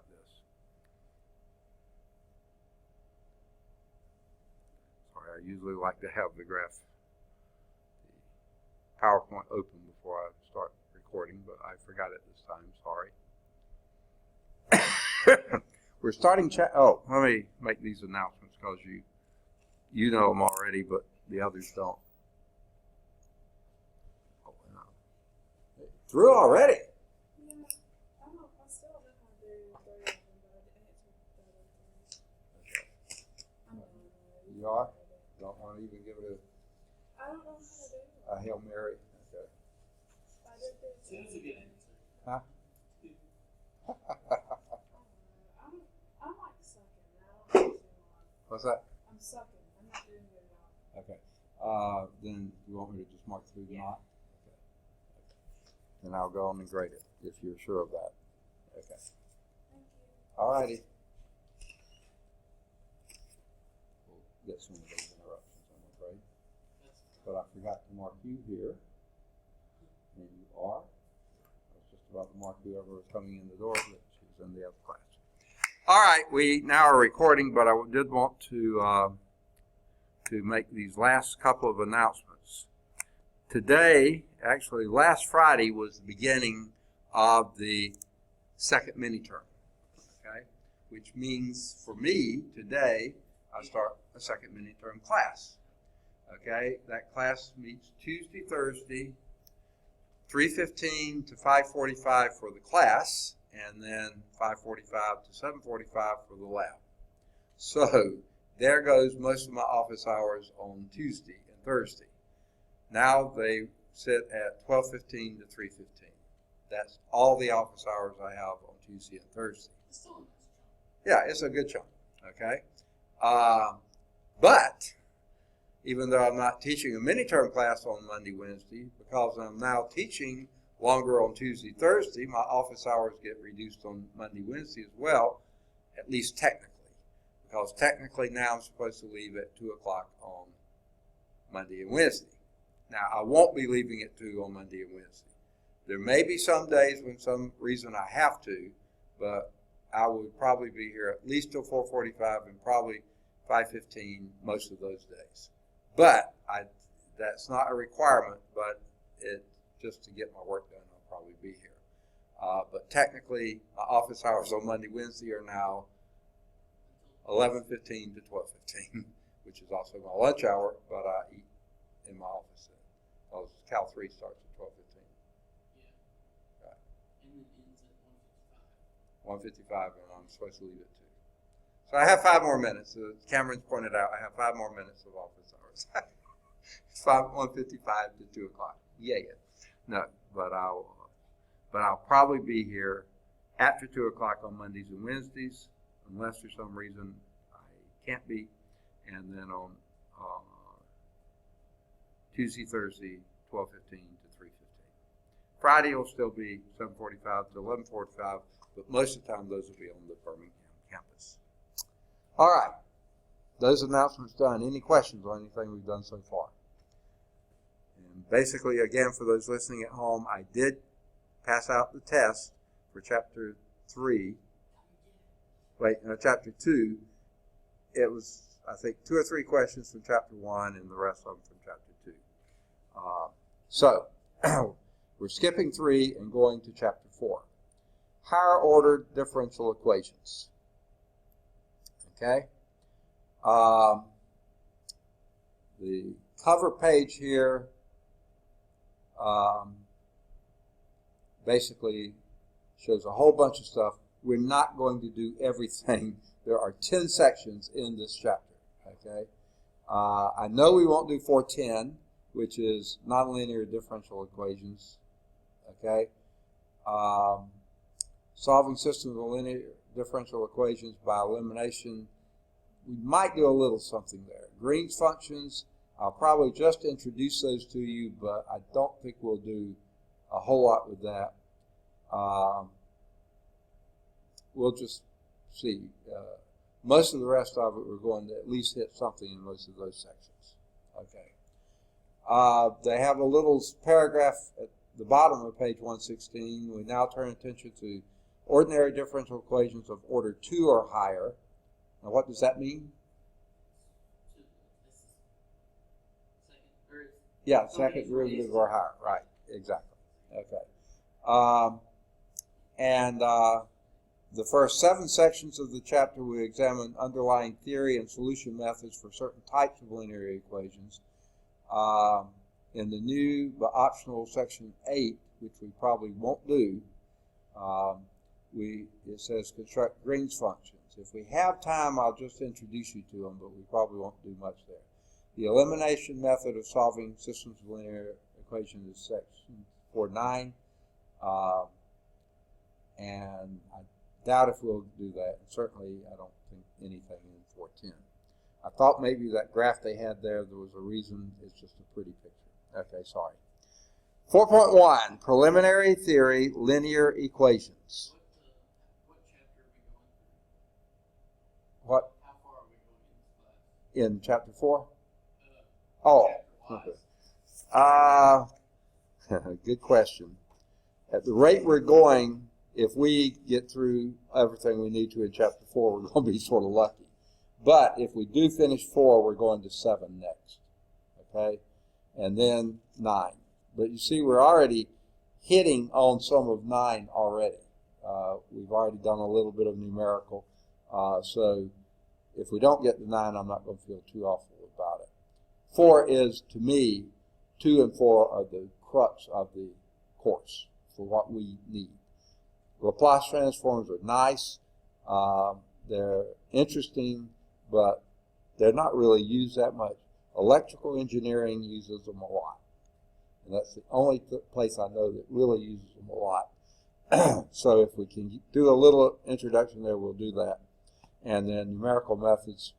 this. Sorry, I usually like to have the PowerPoint open before I start recording, but I forgot it this time. Sorry. We're starting let me make these announcements because you know them already, but the others don't. Oh, no. Through already? Yeah, I still don't know how to do 30 of them, but I didn't take You are? Don't want to even give it I don't know how to do it. a Hail Mary? Okay. I did this. Huh? I'm like sucking now. What's that? I'm sucking. I'm not doing good at all. Okay. Then you want me to just mark through the knot? Okay. Then I'll go on and grade it if you're sure of that. Okay. Thank you. All righty. We'll get some of those interruptions, I'm afraid. But I forgot to mark you here. And you are. I was just about to mark whoever was coming in the door, but she's in the other class. All right, we now are recording, but I did want to make these last couple of announcements. Today, actually last Friday, was the beginning of the second mini-term, okay? Which means for me, today, I start a second mini-term class, okay? That class meets Tuesday, Thursday, 3:15 to 5:45 for the class, and then 5:45 to 7:45 for the lab. So there goes most of my office hours on Tuesday and Thursday. Now they sit at 12:15 to 3:15. That's all the office hours I have on Tuesday and Thursday. Yeah, it's a good chunk, okay? But even though I'm not teaching a mini-term class on Monday, Wednesday, because I'm now teaching longer on Tuesday, Thursday, my office hours get reduced on Monday, Wednesday as well, at least technically. Because technically now I'm supposed to leave at 2 o'clock on Monday and Wednesday. Now, I won't be leaving at 2 on Monday and Wednesday. There may be some days when some reason I have to, but I would probably be here at least till 4:45 and probably 5:15 most of those days. But that's not a requirement, but just to get my work done, I'll probably be here. But technically, my office hours on Monday, Wednesday are now 11:15 to 12:15, which is also my lunch hour, but I eat in my office. Because Cal 3 starts at 12:15. Yeah. Right. And then ends at 1:55. 1:55, and I'm supposed to leave at 2. So I have 5 more minutes. As Cameron's pointed out, I have 5 more minutes of office hours. 1:55 to 2 o'clock. Yeah. No, but I'll probably be here after 2 o'clock on Mondays and Wednesdays, unless for some reason I can't be, and then on Tuesday, Thursday, 12:15 to 3:15. Friday will still be 7:45 to 11:45, but most of the time those will be on the Birmingham campus. All right, those announcements done. Any questions on anything we've done so far? And basically, again, for those listening at home, I did pass out the test for Chapter 3. Chapter 2. It was, I think, 2 or 3 questions from Chapter 1 and the rest of them from Chapter 2. So, we're skipping 3 and going to Chapter 4. Higher order differential equations. Okay? The cover page here basically shows a whole bunch of stuff. We're not going to do everything. There are 10 sections in this chapter. Okay? I know we won't do 410, which is nonlinear differential equations. Okay? Solving systems of linear differential equations by elimination. We might do a little something there. Green's functions, I'll probably just introduce those to you, but I don't think we'll do a whole lot with that. We'll just see. Most of the rest of it, we're going to at least hit something in most of those sections. Okay. They have a little paragraph at the bottom of page 116. We now turn attention to ordinary differential equations of order 2 or higher. Now, what does that mean? Yeah, second derivative or higher. Right, exactly. Okay. The first 7 sections of the chapter we examine underlying theory and solution methods for certain types of linear equations. In the new but optional section 8, which we probably won't do, it says construct Green's functions. If we have time, I'll just introduce you to them, but we probably won't do much there. The elimination method of solving systems of linear equations is section 4.9, and I doubt if we'll do that. Certainly, I don't think anything in 4.10. I thought maybe that graph they had there was a reason. It's just a pretty picture. Okay, sorry. 4.1, preliminary theory, linear equations. What chapter are we going through? What? How far are we going In chapter 4? Oh. Okay. Good question. At the rate we're going, if we get through everything we need to in chapter 4, we're going to be sort of lucky. But if we do finish 4, we're going to 7 next. Okay? And then 9. But you see, we're already hitting on some of 9 already. We've already done a little bit of numerical. So if we don't get to 9, I'm not going to feel too awful about it. 4 is, to me, 2 and 4 are the crux of the course for what we need. Laplace transforms are nice. They're interesting, but they're not really used that much. Electrical engineering uses them a lot. And that's the only place I know that really uses them a lot. So if we can do a little introduction there, we'll do that. And then numerical methods,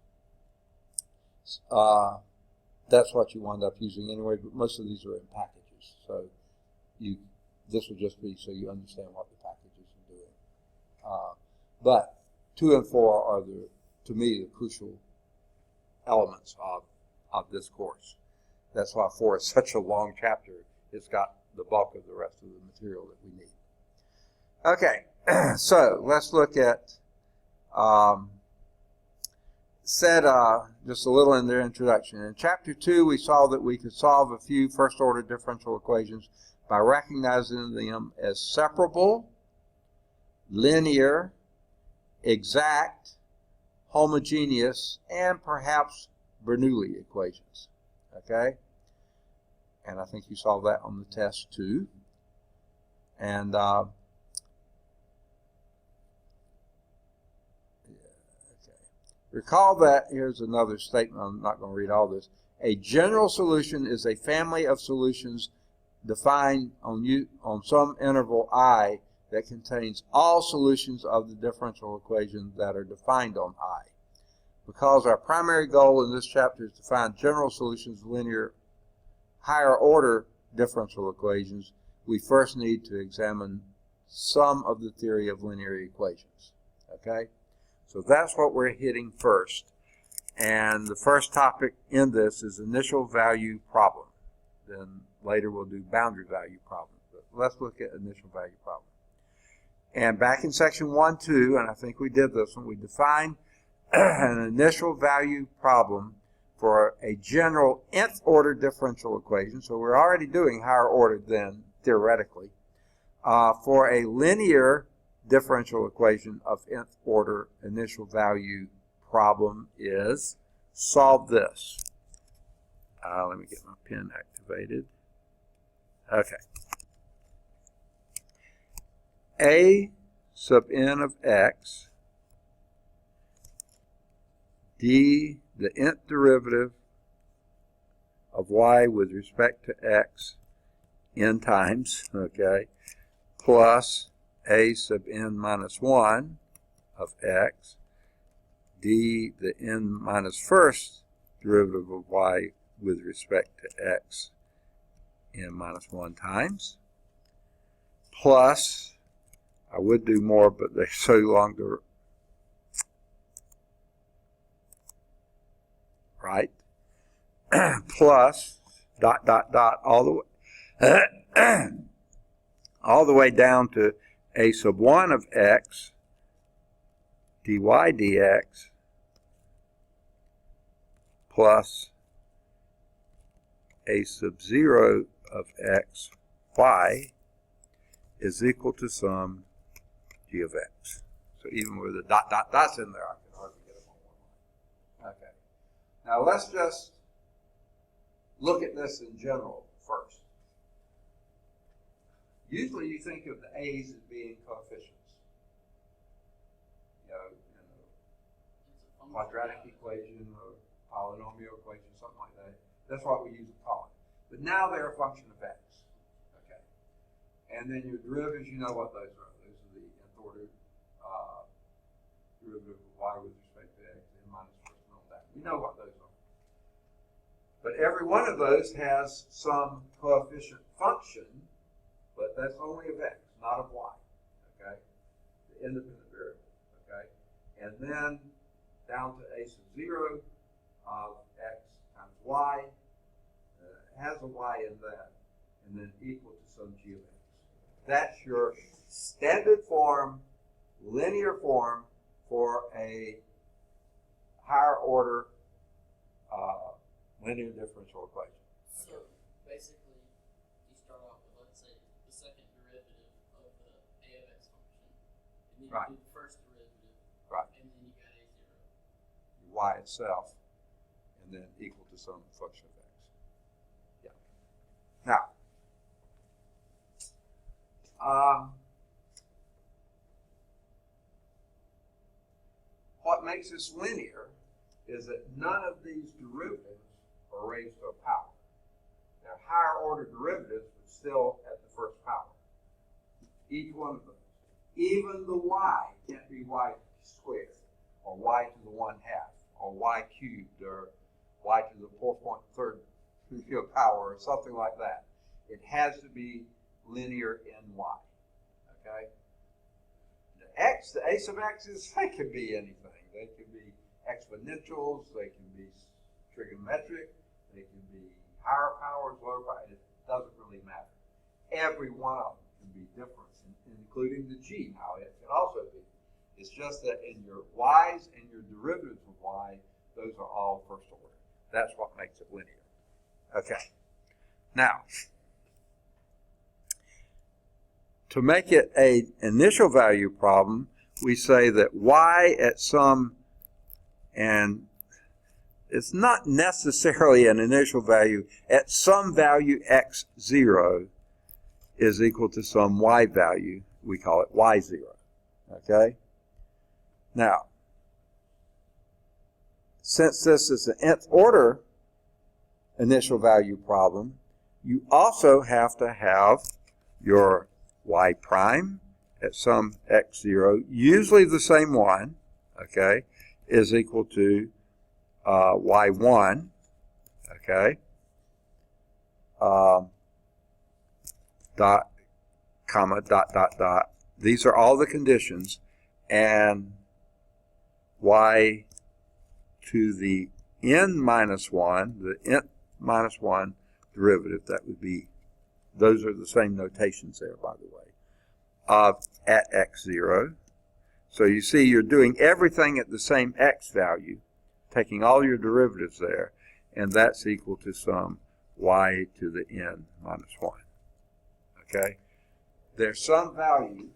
that's what you wind up using anyway, but most of these are in packages. So this will just be so you understand what the packages are doing. But 2 and 4 are, to me, the crucial elements of this course. That's why 4 is such a long chapter. It's got the bulk of the rest of the material that we need. Okay, so let's look at, just a little in their introduction. In chapter 2, we saw that we could solve a few first-order differential equations by recognizing them as separable, linear, exact, homogeneous, and perhaps Bernoulli equations. Okay? And I think you saw that on the test too. And okay. Recall that, here's another statement, I'm not going to read all this. A general solution is a family of solutions defined on some interval I that contains all solutions of the differential equation that are defined on I. Because our primary goal in this chapter is to find general solutions of linear higher order differential equations, we first need to examine some of the theory of linear equations. Okay? So that's what we're hitting first. And the first topic in this is initial value problem. Then later we'll do boundary value problems. But let's look at initial value problem. And back in section 1.2, and I think we did this one, we defined an initial value problem for a general nth order differential equation. So we're already doing higher order than theoretically. For a linear differential equation of nth order initial value problem is solve this. Let me get my pen activated. Okay. A sub n of x d the nth derivative of y with respect to x n times, okay, plus a sub n minus 1 of x d the n minus first derivative of y with respect to x n minus 1 times, plus, I would do more, but they're so long to right, plus dot dot dot all the way down to a sub 1 of x dy dx plus a sub 0 of x y is equal to some g of x. So even with the dots in there, I can hardly get them on one line. Okay. Now let's just look at this in general first. Usually you think of the a's as being coefficients. In a quadratic equation or polynomial equation, something like that. That's what we use to call it. But now they're a function of x. Okay. And then your derivatives, you know what those are. Those are the nth order derivative of y with respect to x and minus first and all that. We know what those are. But every one of those has some coefficient function, but that's only of x, not of y. Okay? The independent variable. Okay? And then down to a sub 0 of x times y has a y in that, and then equal to some g of x. That's your standard form, linear form for a higher order linear differential equation. So basically, you start off with, let's say, the second derivative of the a of x function, and then you Right. do the first derivative, Right. and then you got a0. Y itself, and then equal to some function of x. Yeah. Now, what makes this linear is that none of these derivatives are raised to a power. They're higher order derivatives, but still at the first power. Each one of those. Even the y can't be y squared, or y to the 1/2, or y cubed, or y to the 4.3 power, or something like that. It has to be linear in y. Okay? The x, the a sub x's, they can be anything. They can be exponentials, they can be trigonometric, they can be higher powers, lower powers. It doesn't really matter. Every one of them can be different, including the g. Now, it can also be. It's just that in your y's and your derivatives of y, those are all first order. That's what makes it linear. Okay. Now, to make it an initial value problem, we say that y at some, and it's not necessarily an initial value, at some value x0 is equal to some y value. We call it y0. Okay? Now, since this is an nth order initial value problem, you also have to have your y prime at some x0, usually the same one, okay, is equal to y1, okay, dot, comma, dot, dot, dot. These are all the conditions, and y to the n minus 1, the n minus 1 derivative, that would be, those are the same notations there, by the way, at x0. So you see you're doing everything at the same x value, taking all your derivatives there, and that's equal to some y to the n minus 1. Okay? There's some value,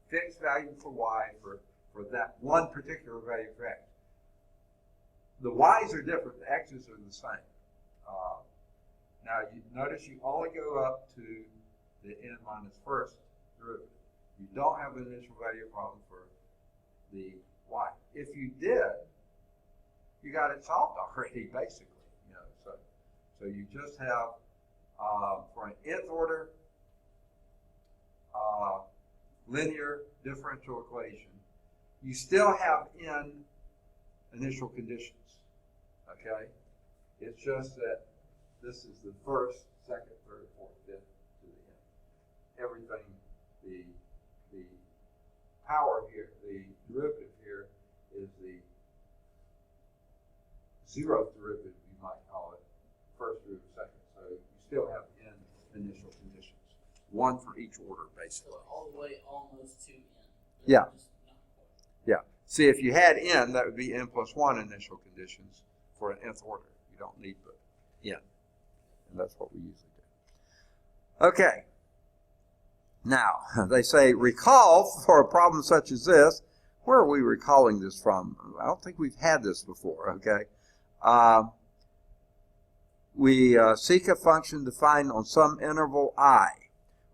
fixed value for y for that one particular value for x. The y's are different, the x's are the same. Now, you notice you only go up to the n minus first derivative. You don't have an initial value problem for the y. If you did, you got it solved already, basically. So you just have for an nth order linear differential equation, you still have n initial conditions. Okay, it's just that this is the first, second, third, fourth, fifth to the n. Everything, the power here, the derivative here is the zeroth derivative, you might call it, first derivative, second. So you still have n initial conditions. one for each order, basically. So all the way almost to n. Yeah. Just not quite. Yeah. See, if you had n, that would be n plus 1 initial conditions for an nth order. You don't need but n. And that's what we usually do. Okay. Now, they say, recall for a problem such as this. Where are we recalling this from? I don't think we've had this before, okay? We seek a function defined on some interval I.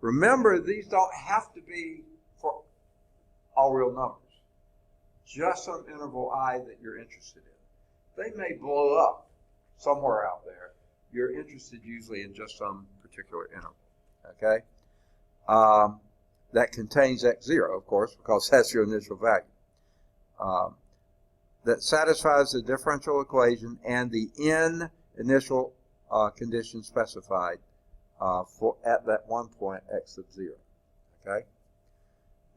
Remember, these don't have to be for all real numbers. Just some interval I that you're interested in. They may blow up somewhere out there. You're interested usually in just some particular interval, okay? That contains x0, of course, because that's your initial value. That satisfies the differential equation and the n initial condition specified for at that one point x sub 0. Okay.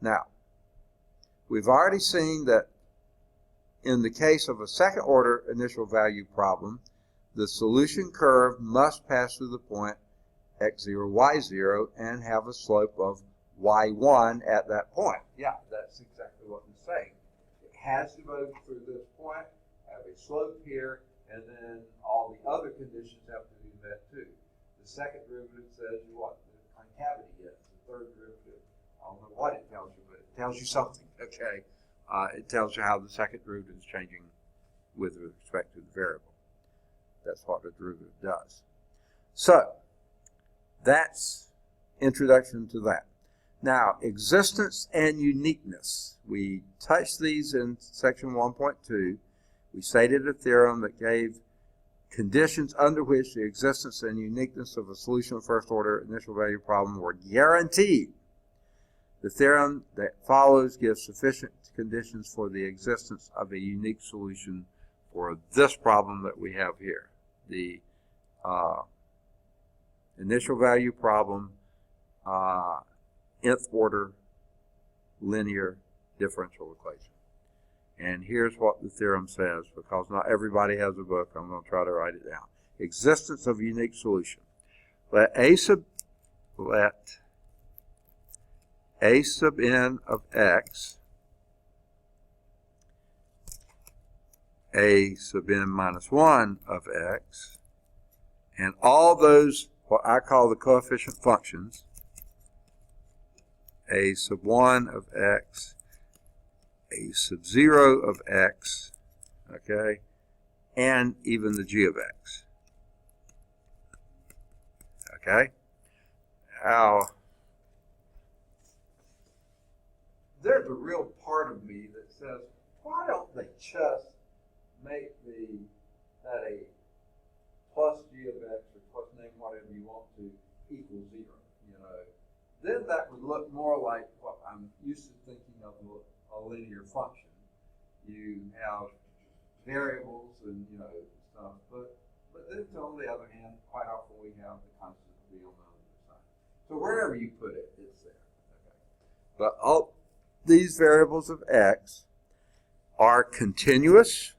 Now, we've already seen that in the case of a second order initial value problem, the solution curve must pass through the point x0, y0 and have a slope of y1 at that point. Yeah, that's exactly what I'm saying. It has to go through this point, have a slope here, and then all the other conditions have to be met too. The second derivative says what the concavity is. The third derivative, I don't know what it tells you, but it tells you something, okay? It tells you how the second derivative is changing with respect to the variable. That's what the derivative does. So, that's introduction to that. Now, existence and uniqueness. We touched these in section 1.2. We stated a theorem that gave conditions under which the existence and uniqueness of a solution of first order initial value problem were guaranteed. The theorem that follows gives sufficient conditions for the existence of a unique solution for this problem that we have here. The initial value problem, nth order linear differential equation. And here's what the theorem says, because not everybody has a book. I'm going to try to write it down. Existence of unique solution. Let a sub n of x, a sub n minus 1 of x, and all those, what I call the coefficient functions, a sub 1 of x, a sub 0 of x, okay, and even the g of x. Okay? Now, there's a real part of me that says, why don't they just make that a plus g of x or plus name whatever you want to equal 0, you know? Then that would look more like what I'm used to thinking of a linear function. You have variables and stuff, but then on the other hand, quite often we have the constant b on the other side. So wherever you put it, it's there. Okay. But all these variables of x are continuous.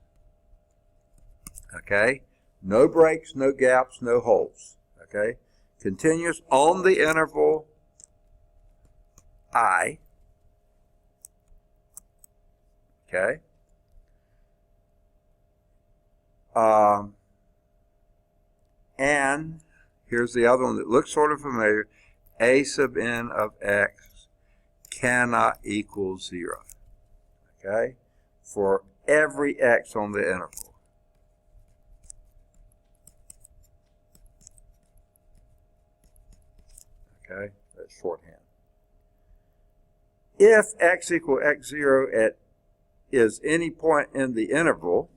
Okay, no breaks, no gaps, no holes. Okay, continuous on the interval I. Okay. And here's the other one that looks sort of familiar. A sub n of x cannot equal 0. Okay? For every x on the interval. Okay? That's shorthand. If x equal x0 at is any point in the interval,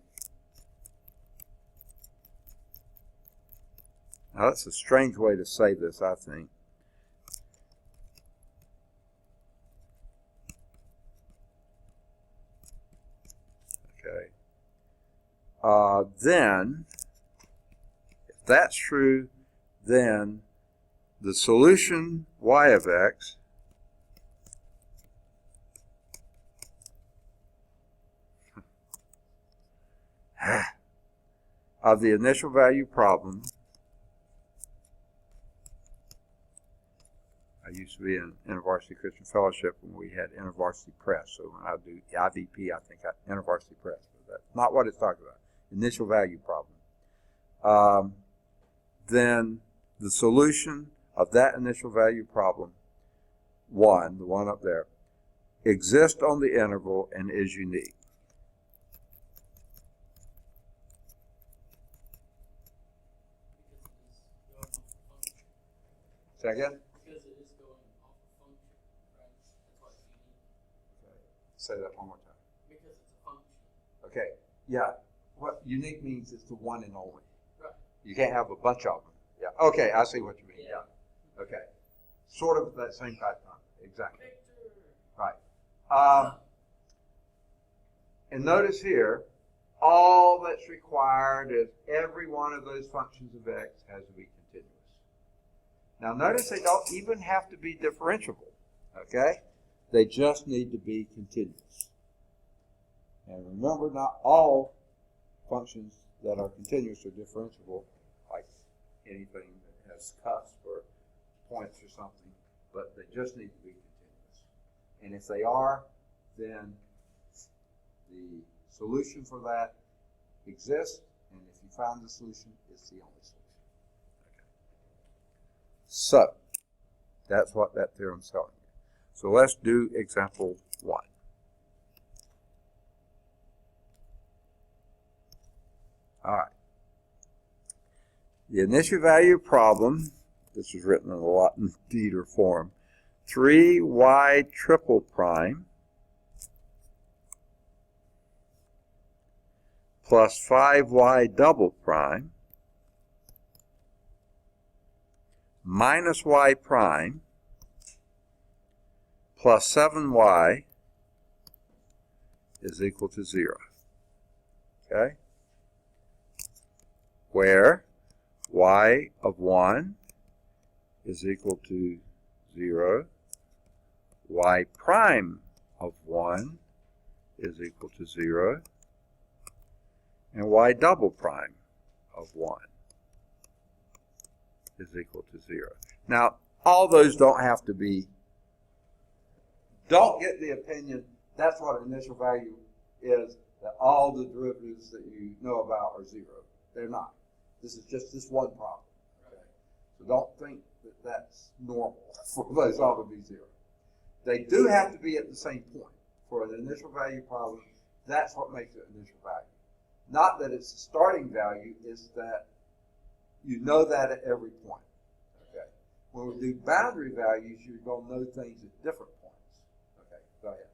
now that's a strange way to say this, I think. Okay. Then, if that's true, then the solution y of x of the initial value problem, I be in InterVarsity Christian Fellowship when we had InterVarsity Press. So when I do IVP, I think InterVarsity Press. But that's not what it's talking about. Initial value problem. Then the solution of that initial value problem, the one up there, exists on the interval and is unique. Second? Because it is going off a function, right? That's why it's unique. Okay. Say that one more time. Because it's a function. Okay. Yeah. What unique means is the one and only. Right. You can't have a bunch of them. Yeah. Okay. I see what you mean. Yeah. Okay. Sort of that same type of thing. Exactly. Victor. Right. And notice here, all that's required is every one of those functions of x has to be continuous. Now notice they don't even have to be differentiable, okay? They just need to be continuous. And remember, not all functions that are continuous are differentiable, like anything that has cusp or points or something, but they just need to be continuous. And if they are, then the solution for that exists, and if you find the solution, it's the only solution. So, that's what that theorem's telling you. So let's do example 1. All right. The initial value problem, this is written in a Latin Dieter form, 3y triple prime plus 5y double prime minus y prime plus 7y is equal to 0. Okay? Where y of 1 is equal to 0, y prime of 1 is equal to 0, and y double prime of 1 is equal to 0. Now, all those don't have to be, don't get the opinion that's what an initial value is, that all the derivatives that you know about are 0. They're not. This is just this one problem. Okay? So don't think that that's normal for those all to be 0. They do have to be at the same point. For an initial value problem, that's what makes it initial value. Not that it's the starting value, it's that you know that at every point. Okay. When we do boundary values, you're going to know things at different points. Okay, go ahead.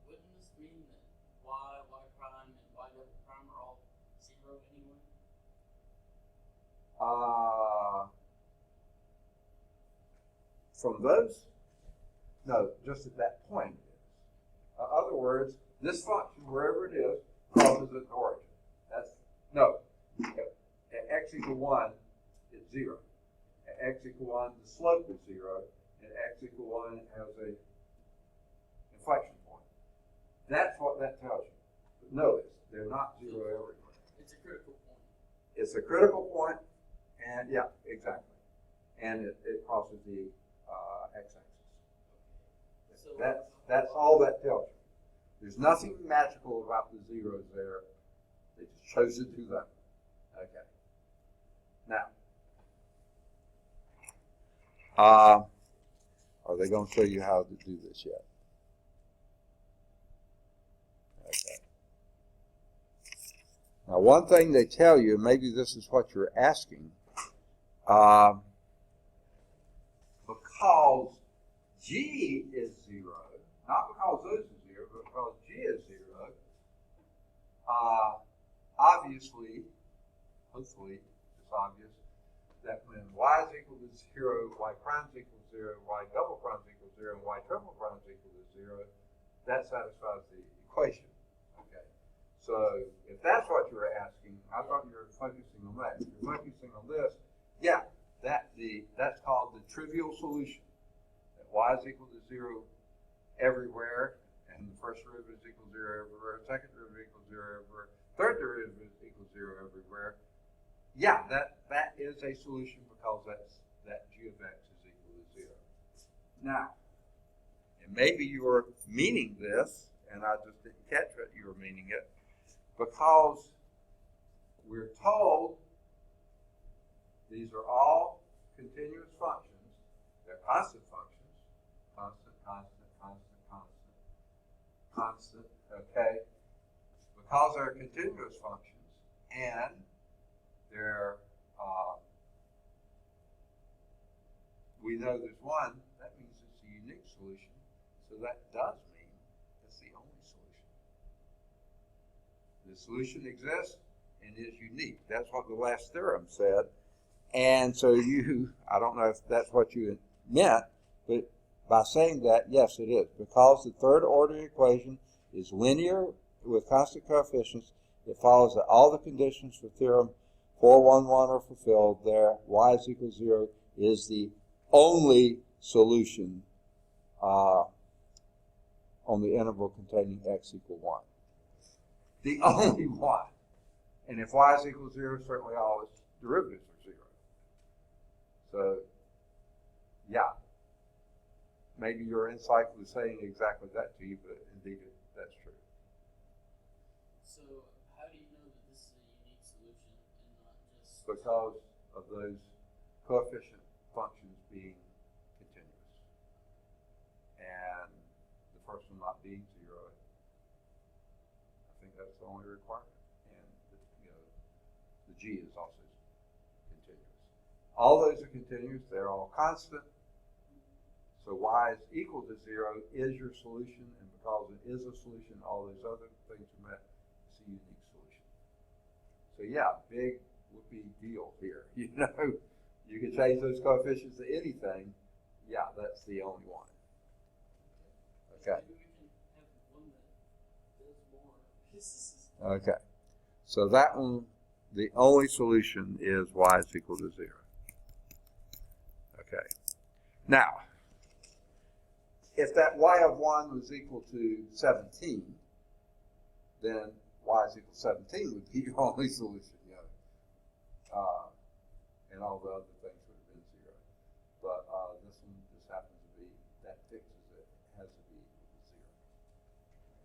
Wouldn't this mean that y, y prime, and y double prime are all 0 anyway? From those? No, just at that point it is. In other words, this function, wherever it is, crosses its origin. That's, no. At x equal 1, it's 0. At x equal 1, the slope is 0. At x equal 1, it has a inflection point. That's what that tells you. But notice, they're not 0 everywhere. It's a critical point. It's a critical point, and yeah, exactly. And it crosses the x-axis. So That's all that tells you. There's nothing magical about the zeros there. They just chose to do that. Okay. Now, are they going to show you how to do this yet? Okay. Now, one thing they tell you, maybe this is what you're asking, because G is 0, not because those are 0, but because G is 0, obviously, hopefully, it's obvious that when y is equal to 0, y prime is equal to 0, y double prime is equal to 0, and y triple prime is equal to 0, that satisfies the equation. Okay. So if that's what you were asking, I thought you were focusing on that. If you're focusing on this, yeah, that's called the trivial solution. That y is equal to 0 everywhere, and the first derivative is equal to 0 everywhere, second derivative equals 0 everywhere, third derivative is equal to 0 everywhere. Yeah, that is a solution because that g of x is equal to 0. Now, and maybe you were meaning this, and I just didn't catch it, you were meaning it, because we're told these are all continuous functions. They're constant functions. Constant, constant, constant, constant, constant, okay? Because they're continuous functions, and they're, we know there's one, that means it's a unique solution. So that does mean it's the only solution. The solution exists and is unique. That's what the last theorem said. And so I don't know if that's what you meant, but by saying that, yes, it is. Because the third order equation is linear with constant coefficients, it follows that all the conditions for theorem 411 are fulfilled. There, y is equal to 0 is the only solution on the interval containing x equal 1. The only one. And if y is equal to 0, certainly all its derivatives are 0. So, yeah. Maybe your insight was saying exactly that to you, but indeed that's true. So, how do you know that this is a unique solution and not just... Because of those coefficient functions being continuous. And the first one not being 0. I think that's the only requirement. And the g is also continuous. All those are continuous. They're all constant. So y is equal to 0 is your solution, and because it is a solution, all those other things are met. It's a unique solution. So yeah, big whoopee deal here. You can change those coefficients to anything. Yeah, that's the only one. Okay. Maybe we can have one that does more. Okay. So that one, the only solution is y is equal to 0. Okay. Now, if that y of 1 was equal to 17, then y is equal to 17 would be your only solution. And all the other things would have been 0. But this one just happens to be, that fixes it. It has to be equal to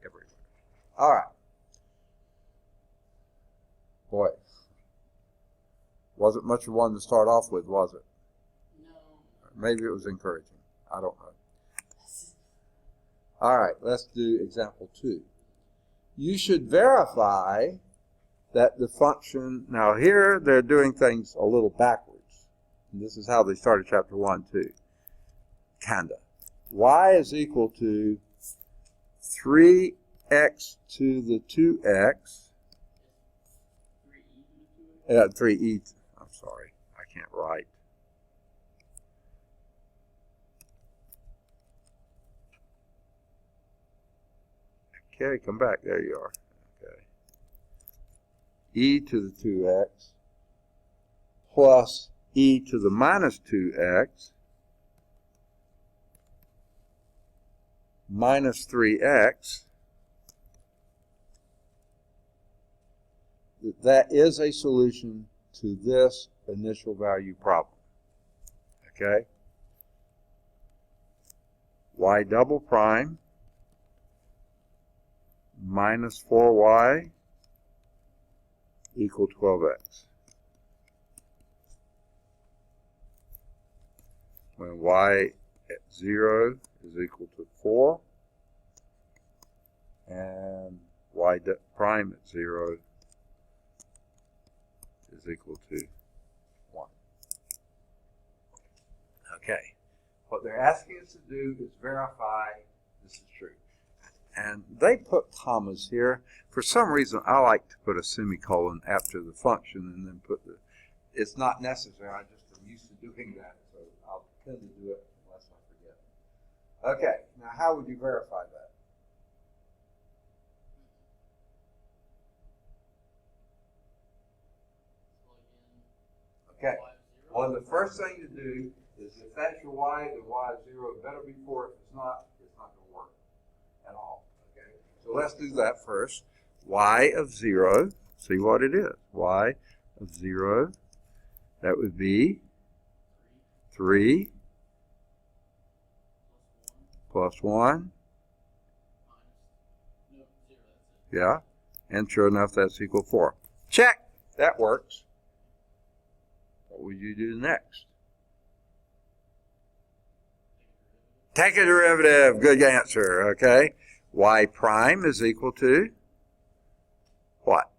0 everywhere. All right. Boy, wasn't much of one to start off with, was it? No. Maybe it was encouraging. I don't know. All right, let's do example 2. You should verify that the function, now here they're doing things a little backwards. And this is how they started chapter 1 too. Kinda. Y is equal to 3x to the 2x. 3e. I'm sorry, I can't write. Okay, come back. There you are. Okay. E to the 2x plus e to the minus 2x minus 3x. That is a solution to this initial value problem. Okay? Y double prime minus 4y equal 12x. When y at 0 is equal to 4 and y prime at 0 is equal to 1. Okay. What they're asking us to do is verify this is true. And they put commas here. For some reason, I like to put a semicolon after the function and then put the, it's not necessary. I just am used to doing that. So I'll tend to do it unless I forget. Okay. Now, how would you verify that? Okay. Well, the first thing to do is if that's your y, then y is 0. It better be 4. If it's not going to work at all. Okay. So let's do that first. Y of 0. See what it is. Y of 0. That would be 3 plus 1. minus, no, 0, that's it. Yeah. And sure enough, that's equal 4. Check. That works. What would you do next? Take a derivative. Good answer. Okay. Y prime is equal to what?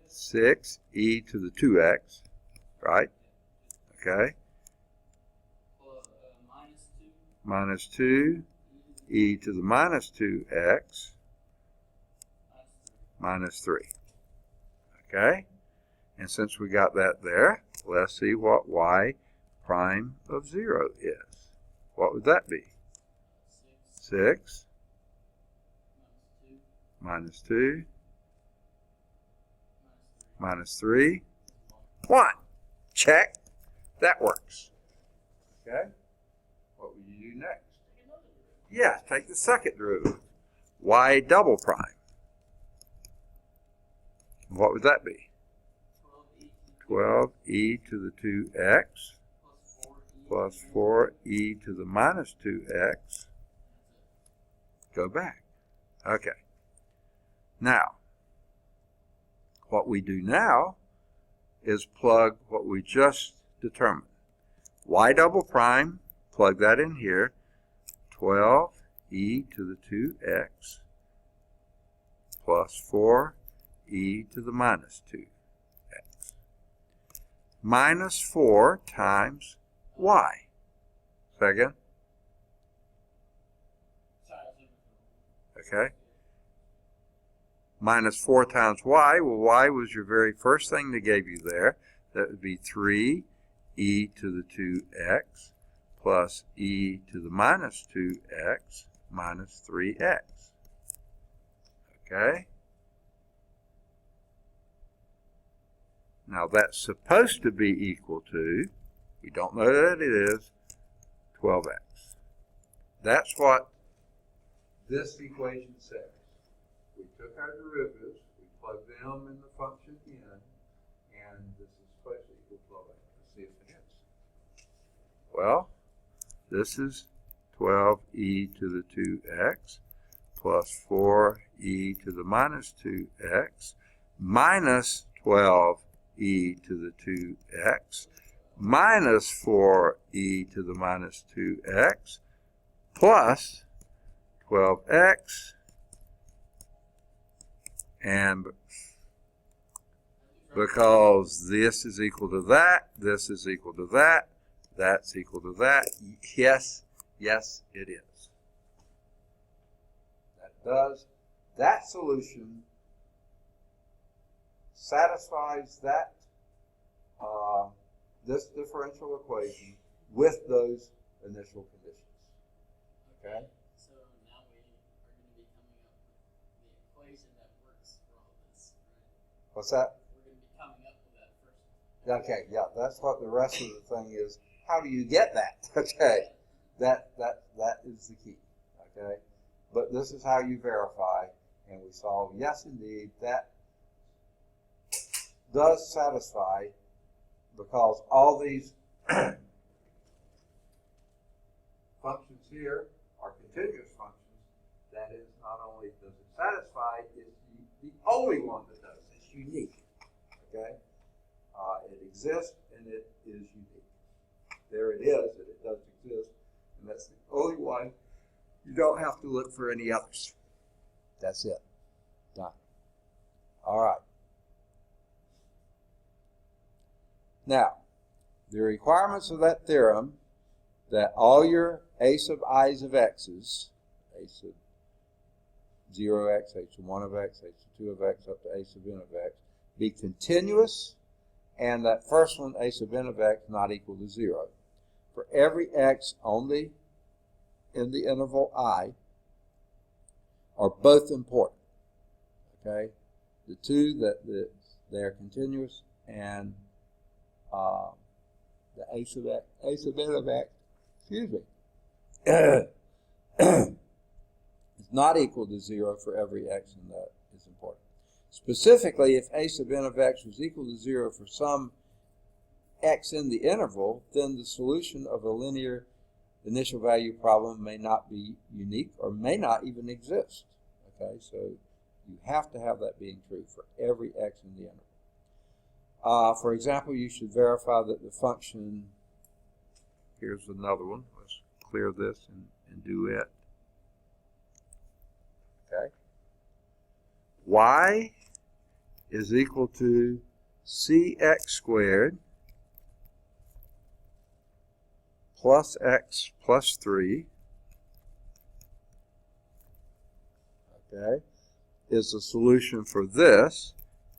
6e to the 2x. Right? Okay. Minus 2. Minus 2 e to the minus 2x minus 3. Okay? And since we got that there, let's see what y prime of 0 is. What would that be? 6 minus 2 minus 3, 1. Check. That works. Okay? What would you do next? Yeah, take the second derivative. Y double prime. What would that be? 12e to the 2x plus 4e to the minus 2x. Go back. Okay. Now, what we do now is plug what we just determined. Y double prime, plug that in here. 12e to the 2x plus 4e to the minus 2x. Minus 4 times y. Second. Okay. Minus 4 times y. Well, y was your very first thing they gave you there. That would be 3e to the 2x plus e to the minus 2x minus 3x. Okay? Now that's supposed to be equal to, we don't know that it is, 12x. That's what this equation says. We took our derivatives, we plugged them in the function n, and this is supposed to equal 12x. Let's see if it is. Well, this is 12e to the 2x plus 4e to the minus 2x minus 12e to the 2x minus 4e to the minus 2x plus 12x, and because this is equal to that, this is equal to that, that's equal to that. Yes, yes, it is. That solution satisfies that this differential equation with those initial conditions. Okay? So now we are going to be coming up with the equation that works for all this, right? What's that? We're going to be coming up with that first. Okay, yeah, that's what the rest of the thing is. How do you get that? Okay, that is the key. Okay, but this is how you verify, and we saw, yes, indeed, that does satisfy, because all these functions here are continuous functions. That is, not only does it satisfy, it's the only one that does. It's unique. Okay, it exists and it is unique. There it is, and it does exist, and that's the only one. You don't have to look for any others. That's it. Done. All right. Now, the requirements of that theorem, that all your a sub i's of x's, a sub 0x, a sub 1 of x, a sub 2 of x, up to a sub n of x, be continuous, and that first one, a sub n of x, not equal to 0. For every x only in the interval I are both important. Okay? The two that they are continuous, and the a sub n of x, excuse me, is not equal to 0 for every x, and that is important. Specifically, if a sub n of x was equal to 0 for some x in the interval, then the solution of a linear The initial value problem may not be unique or may not even exist. Okay, so you have to have that being true for every x in the interval. For example, you should verify that the function, here's another one. Let's clear this and do it. Okay. Y is equal to cx squared plus x plus 3, okay, is the solution for this,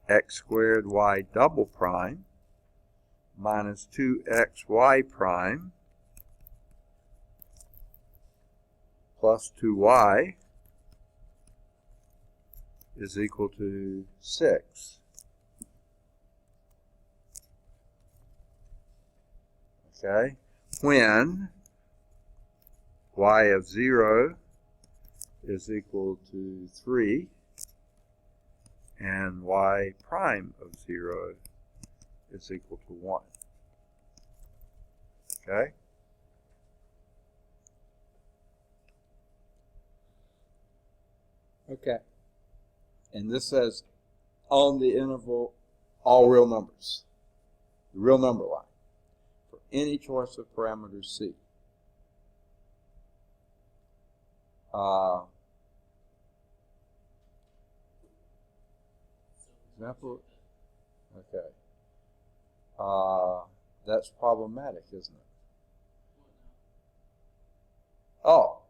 x squared y double prime minus 2xy prime plus 2y is equal to 6. Okay, when y of 0 is equal to 3 and y prime of 0 is equal to 1. Okay? Okay. And this says on the interval all real numbers, the real number line, for any choice of parameter C. Example, okay. That's problematic, isn't it? Oh,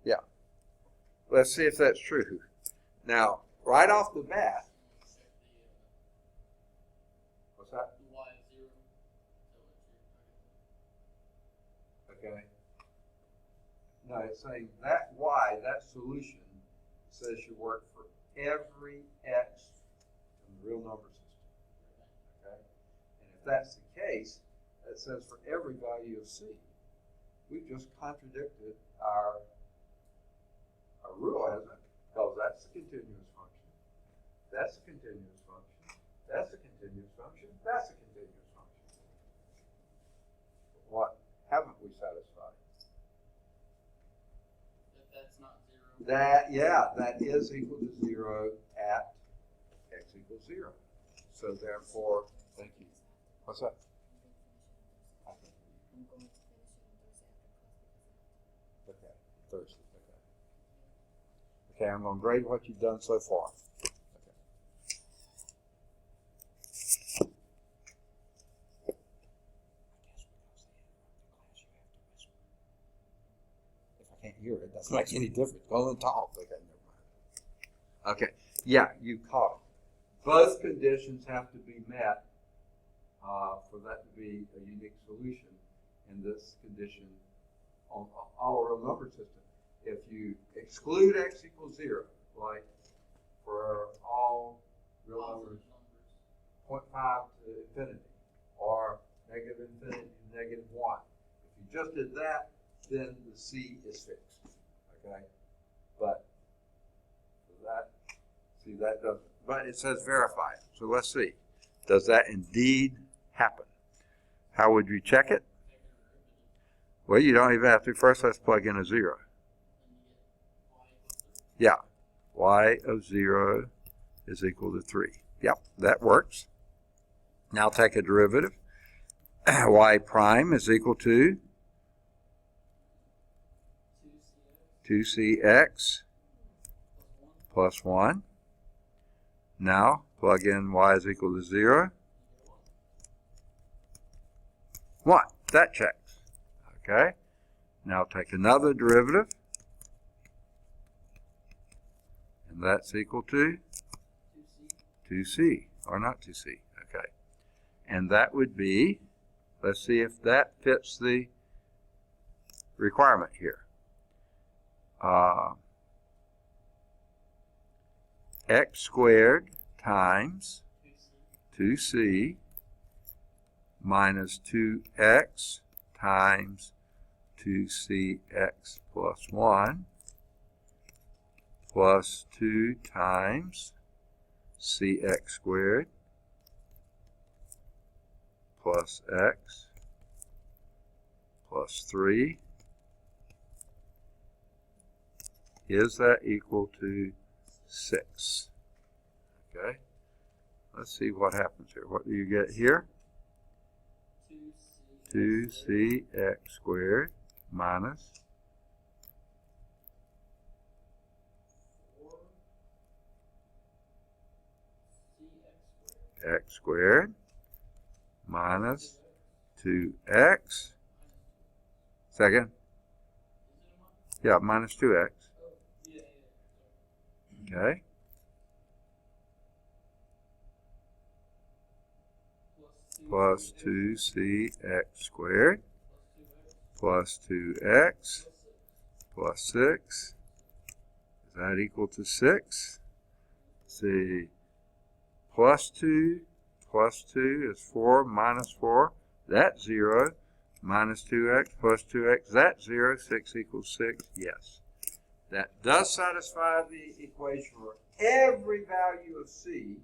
yeah. Let's see if that's true. Now, right off the bat, what's that? Okay. No, it's saying that y, that solution, says you work for every x in the real number system. Okay? And if that's the case, it says for every value of C. We've just contradicted our rule, hasn't it? Because that's a continuous function. That's a continuous function. That's a continuous function. That's a continuous function. What haven't we satisfied? That's not 0. That is equal to 0 at x equals 0. So therefore, thank you. What's that? I'm going to finish it on Thursday after class. Okay, Thursday. Okay, I'm going to grade what you've done so far. If I can't hear it, it doesn't make any difference. Go and talk. Okay, never mind. Okay, yeah, you caught it. Both conditions have to be met for that to be a unique solution in this condition on all real number system. If you exclude x equals 0, like for all real numbers, 0.5 to infinity, or negative infinity to negative 1. If you just did that, then the C is fixed. Okay? But that, see, that doesn't. But it says verify it. So let's see. Does that indeed happen? How would you check it? Well, you don't even have to. First, let's plug in a 0. Yeah, y of 0 is equal to 3. Yep, that works. Now take a derivative. Y prime is equal to 2cx plus 1. Now plug in y is equal to 0. 1. That checks. Okay. Now take another derivative. And that's equal to 2c, or not 2c, okay. And that would be, let's see if that fits the requirement here. X squared times 2c minus 2x times 2cx plus 1 plus 2 times cx squared plus x plus 3 is that equal to 6? Okay. Let's see what happens here. What do you get here? 2cx squared minus 4cx x squared minus 2x. Second? Yeah, minus 2x. Okay. Plus 2cx squared plus 2x plus 6. Is that equal to 6? See, plus 2 is 4 minus 4. That's 0. Minus 2x plus 2x, that's 0. 6 equals 6. Yes. That does satisfy the equation for every value of c.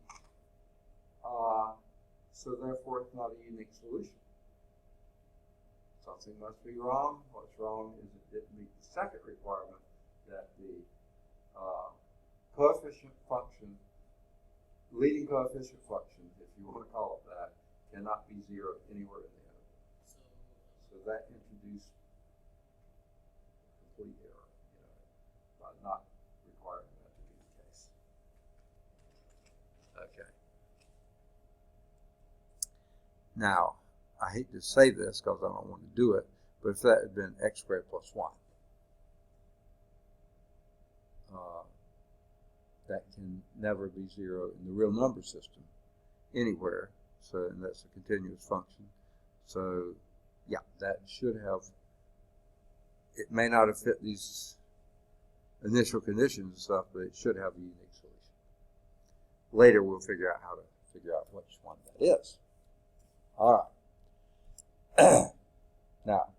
So therefore, it's not a unique solution. Something must be wrong. What's wrong is it didn't meet the second requirement that the coefficient function, leading coefficient function, if you want to call it that, cannot be 0 anywhere in the interval. So that introduced complete error, by not requiring that to be the case. Okay. Now, I hate to say this because I don't want to do it, but if that had been x squared plus 1, that can never be 0 in the real number system anywhere. So, and that's a continuous function. So, yeah, that should have, it may not have fit these initial conditions and stuff, but it should have a unique solution. Later, we'll figure out how to figure out which one that is. All right. Now,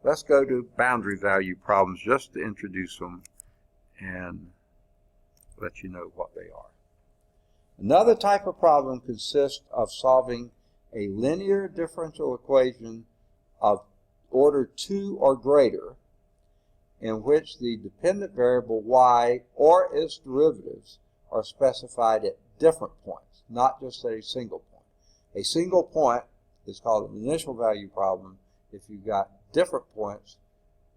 let's go to boundary value problems just to introduce them and let you know what they are. Another type of problem consists of solving a linear differential equation of order 2 or greater, in which the dependent variable y or its derivatives are specified at different points, not just at a single point. A single point is called an initial value problem. If you've got different points,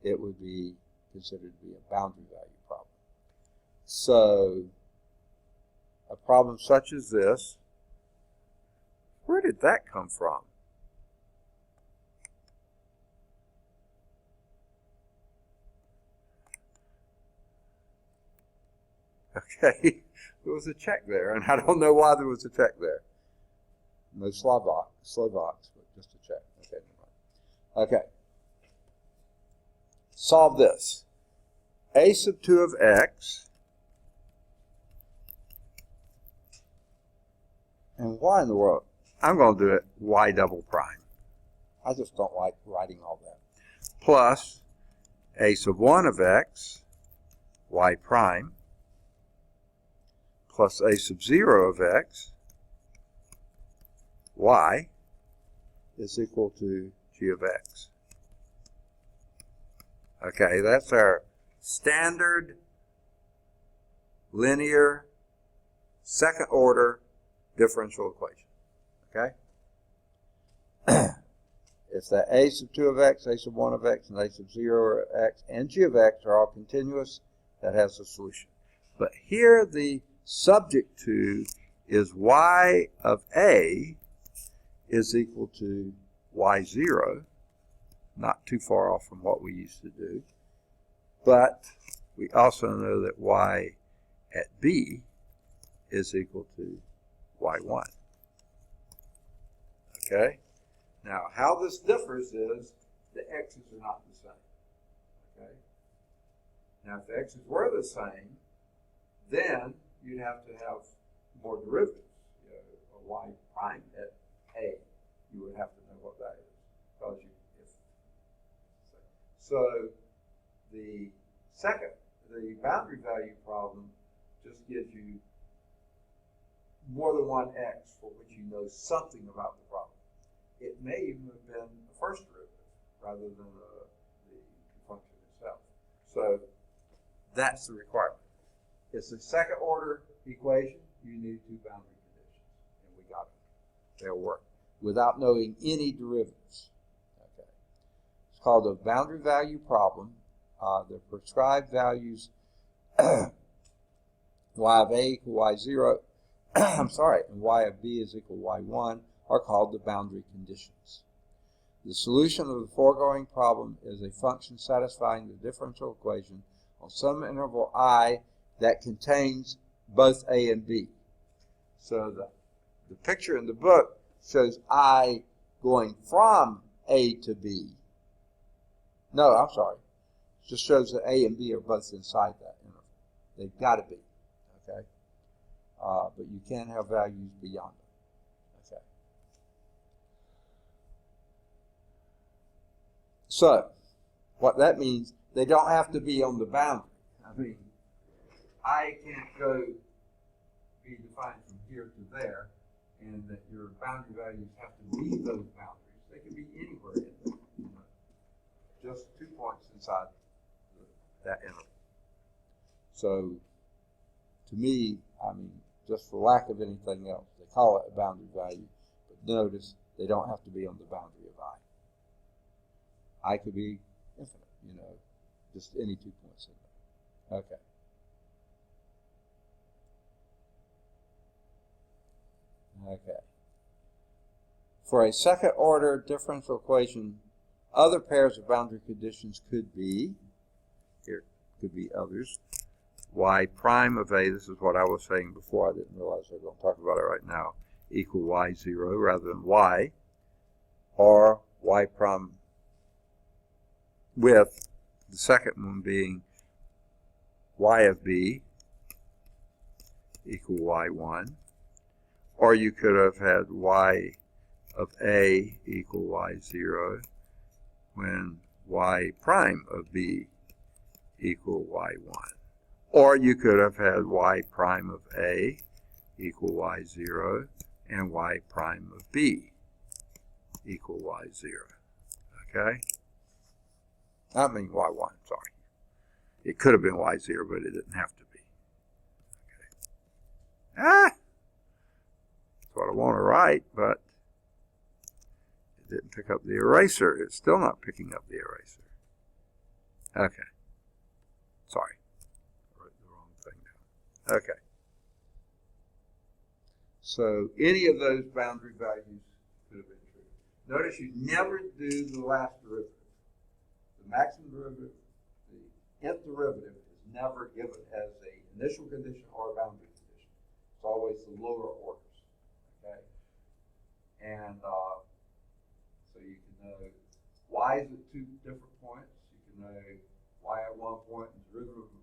it would be considered to be a boundary value problem. So, a problem such as this, where did that come from? Okay, there was a check there, and I don't know why there was a check there. No Slovaks, but just a check. Okay, never mind. Okay. Solve this. A sub 2 of x, and why in the world? I'm going to do it y double prime. I just don't like writing all that. Plus a sub 1 of x, y prime, plus a sub 0 of x, y, is equal to g of x. Okay, that's our standard linear second order differential equation. Okay? If that a sub 2 of x, a sub 1 of x, and a sub 0 of x, and g of x are all continuous, that has a solution. But here the subject to is y of a is equal to y0, not too far off from what we used to do. But we also know that y at b is equal to y1. Okay? Now, how this differs is the x's are not the same. Okay? Now, if the x's were the same, then you'd have to have more derivatives. A y prime at a, you would have to know what that is. Because so the boundary value problem just gives you more than one x for which you know something about the problem. It may even have been a first derivative rather than the function itself. So That's the requirement. It's a second order equation. You need two boundary conditions. And we got them. They'll work without knowing any derivatives. Okay. It's called a boundary value problem. The prescribed values y of a equal y0, I'm sorry, and y of b is equal to y1 are called the boundary conditions. The solution of the foregoing problem is a function satisfying the differential equation on some interval I that contains both a and b. So the picture in the book shows I going from a to b. No, I'm sorry. It just shows that a and b are both inside that interval. They've got to be. Okay? But you can have values beyond them. Okay. So, what that means, they don't have to be on the boundary. I mean, I can't go be defined from here to there, and that your boundary values have to be those boundaries. They can be anywhere in there. You know, just 2 points inside that interval. So, to me, I mean, just for lack of anything else, they call it a boundary value, but notice they don't have to be on the boundary of I. I could be infinite, you know, just any 2 points in there. Okay. Okay. For a second order differential equation, other pairs of boundary conditions could be, here could be others, y prime of a, this is what I was saying before, I didn't realize I was going to talk about it right now, equal y0 rather than y, or y prime with the second one being y of b equal y1, or you could have had y of a equal y0 when y prime of b equal y1. Or you could have had y prime of a equal y0 and y prime of b equal y0. Okay? I mean y1, sorry. It could have been y0, but it didn't have to be. Okay. That's what I want to write, but it didn't pick up the eraser. It's still not picking up the eraser. Okay. Sorry. I wrote the wrong thing down. Okay. So any of those boundary values could have been true. Notice you never do the last derivative. The maximum derivative, the nth derivative is never given as an initial condition or a boundary condition. It's always the lower orders. Okay? And so you can know y is at two different points. You can know y at one point and derivative of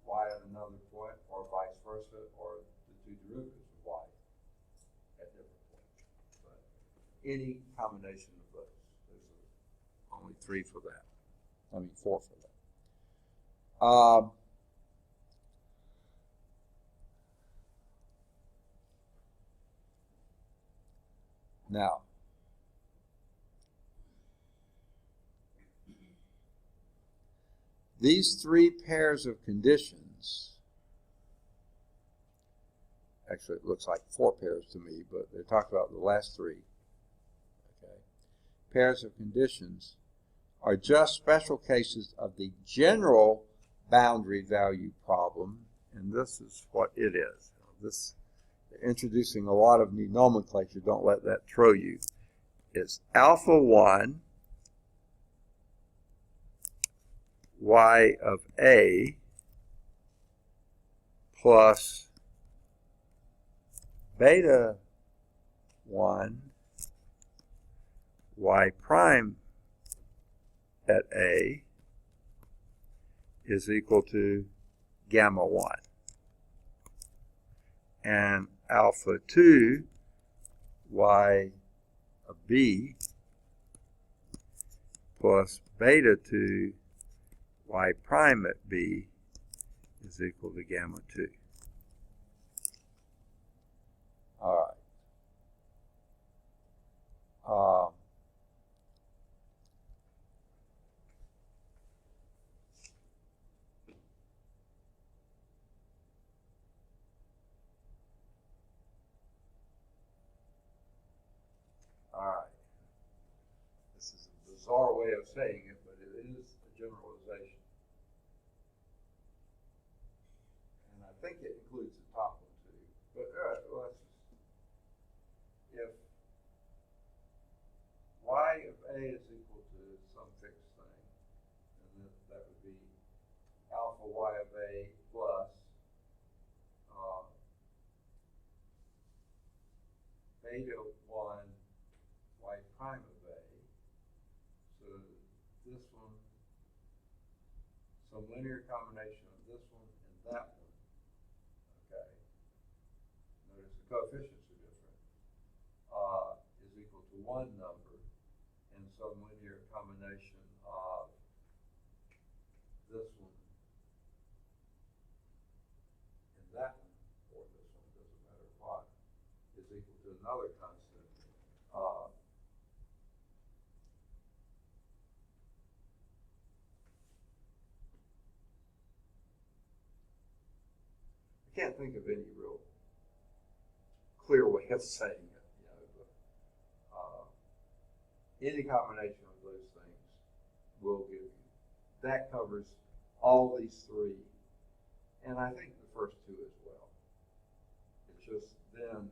y at another point, or vice versa, or the two derivatives of y at different points. But any combination of those. There's only three for that. I mean, four for that. Now, these three pairs of conditions, actually it looks like four pairs to me, but they're talking about the last three, okay, pairs of conditions are just special cases of the general boundary value problem, and this is what it is. This, introducing a lot of new nomenclature, don't let that throw you. It's alpha 1 y of a plus beta 1 y prime at a is equal to gamma 1. And alpha 2 y of b plus beta 2 y prime at b is equal to gamma 2. All right. way of saying it, but it is a generalization. And I think it includes the top one too. But well, if y of a is equal to some fixed thing, and that would be alpha y of a plus beta 1 y prime of a. So this one, some linear combination of this one and that one. Okay. Notice the coefficients are different. Is equal to one number, and some linear combination of this one and that one, or this one, doesn't matter what, is equal to another constant. I can't think of any real clear way of saying it, but any combination of those things will give you. That covers all these three, and I think the first two as well. It's just then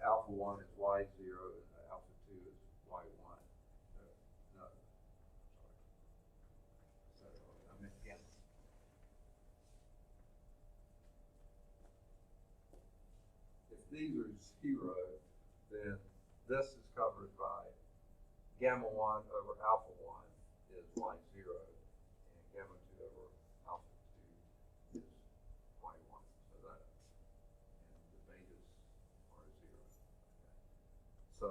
alpha 1 is y0 and alpha 2 is y1. No, sorry. I meant again. If these are 0, then this is covered by gamma 1 over alpha 1 is y0, and gamma 2 over alpha 2 is y1. So that, and the betas are 0. Okay. So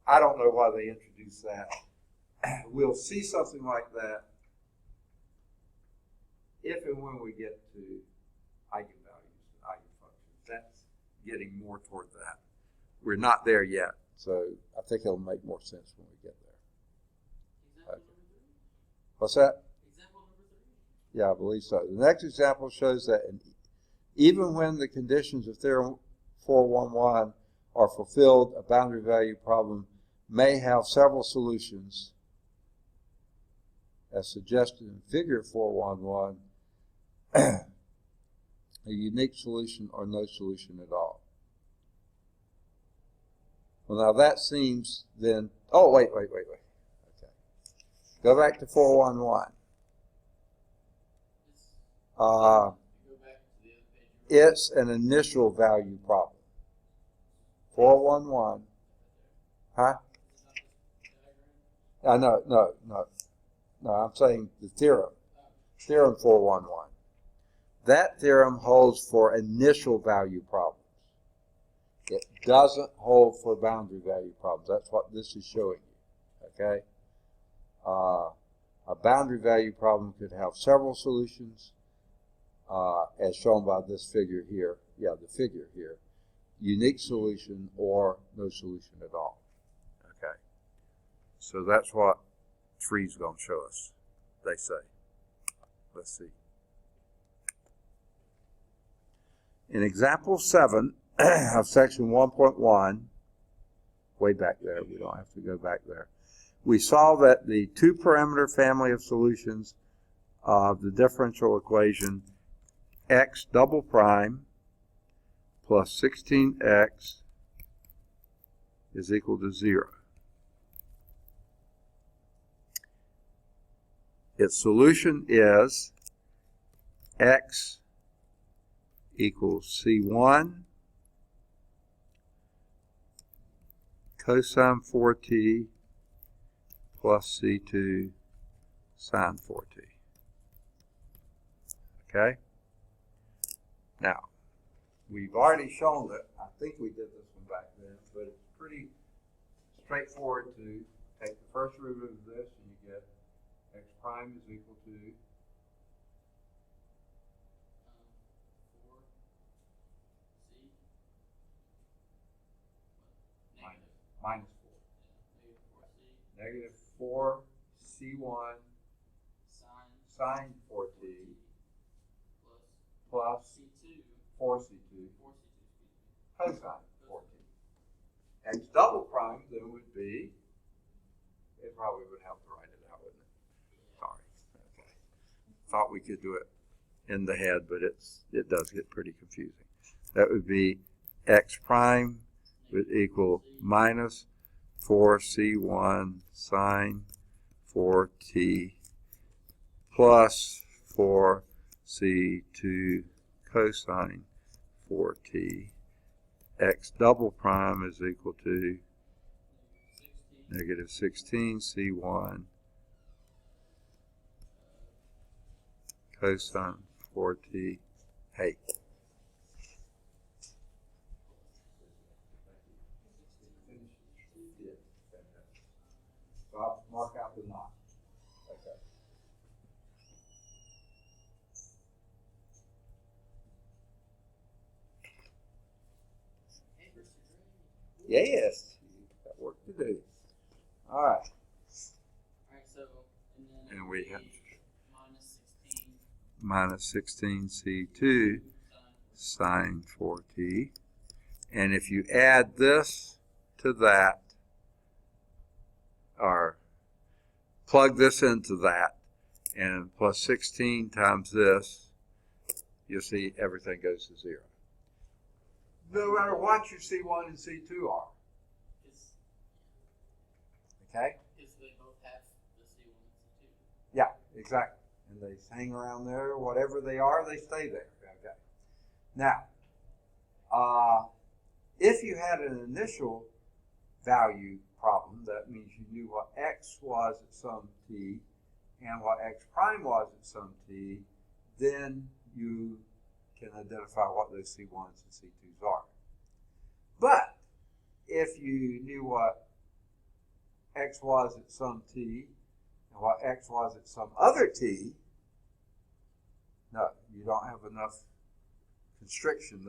I don't know why they introduced that. We'll see something like that if and when we get to eigenvalues, eigenfunctions. That's getting more toward that. We're not there yet, so I think it'll make more sense when we get there. Okay. What's that? Example number 3? Yeah, I believe so. The next example shows that even when the conditions of theorem 411 are fulfilled, a boundary value problem may have several solutions, as suggested in figure 411, a unique solution or no solution at all. Well, now that seems then, oh, wait. Okay. Go back to 411. It's an initial value problem. 411. Huh? No, I'm saying the theorem. Theorem 411. That theorem holds for initial value problems. It doesn't hold for boundary value problems. That's what this is showing you. Okay? A boundary value problem could have several solutions, as shown by this figure here. Yeah, the figure here. Unique solution or no solution at all. Okay. So that's what 3 is going to show us, they say. Let's see. In example 7 of section 1.1, way back there, we don't have to go back there, we saw that the two-parameter family of solutions of the differential equation x double prime plus 16x is equal to 0. Its solution is x equals C1 cosine 4t plus C2 sine 4t. Okay? Now, we've already shown that, I think we did this one back then, but it's pretty straightforward to take the first derivative of this and you get x prime is equal to 4c minus 4. Negative 4c1 sine 4t plus 4c2 cosine 4t. X double prime then would be, it probably would have the thought we could do it in the head, but it does get pretty confusing. That would be x prime would equal minus 4c1 sine 4t plus 4c2 cosine 4t. X double prime is equal to negative 16c1 cosine 4t. Hey. So I'll mark out the knot. Okay. Yes, got work to do. All right. Alright, so, and And we have minus 16 minus 16c2 sine 4t. And if you add this to that, or plug this into that, and plus 16 times this, you'll see everything goes to 0. No matter what your C1 and C2 are. Okay? Because they both have the C1 and C2. Yeah, exactly. And they hang around there, whatever they are, they stay there. Okay. Now, if you had an initial value problem, that means you knew what x was at some t and what x prime was at some t, then you can identify what those C1s and C2s are. But if you knew what x was at some t and what x was at some other t, no, you don't have enough restriction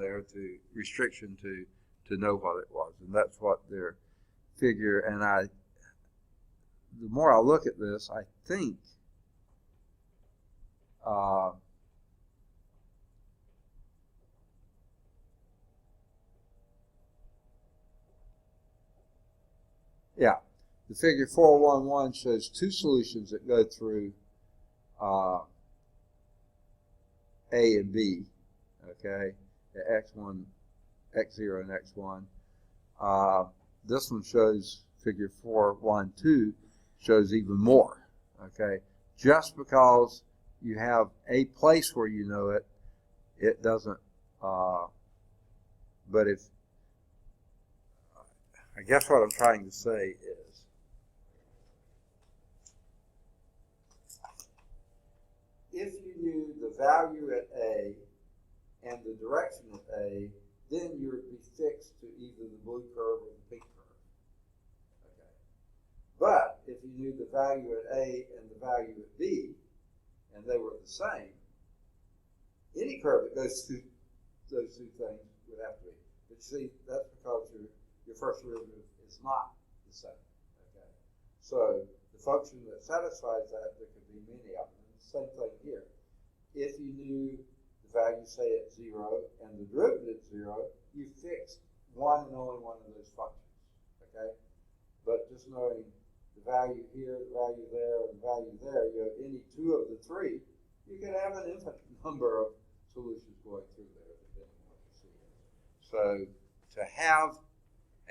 to know what it was. And that's what their figure, and the more I look at this, I think yeah, the figure 411 shows two solutions that go through A and B, okay, the x1, x0 and x1. This one shows, figure 412 shows even more, okay? Just because you have a place where you know it, it doesn't, but if, I guess what I'm trying to say is, if you knew the value at A and the direction at A, then you would be fixed to either the blue curve or the pink curve. Okay. But if you knew the value at A and the value at B, and they were the same, any curve that goes through those two things would have to be. But you see, that's because your first derivative is not the same. Okay. So the function that satisfies that, there could be many of them. Same thing here. If you knew the value, say, at 0 and the derivative at 0, you fixed one and only one of those functions. Okay? But just knowing the value here, the value there, and the value there, you have any two of the three, you can have an infinite number of solutions going through there, depending on what you see. So to have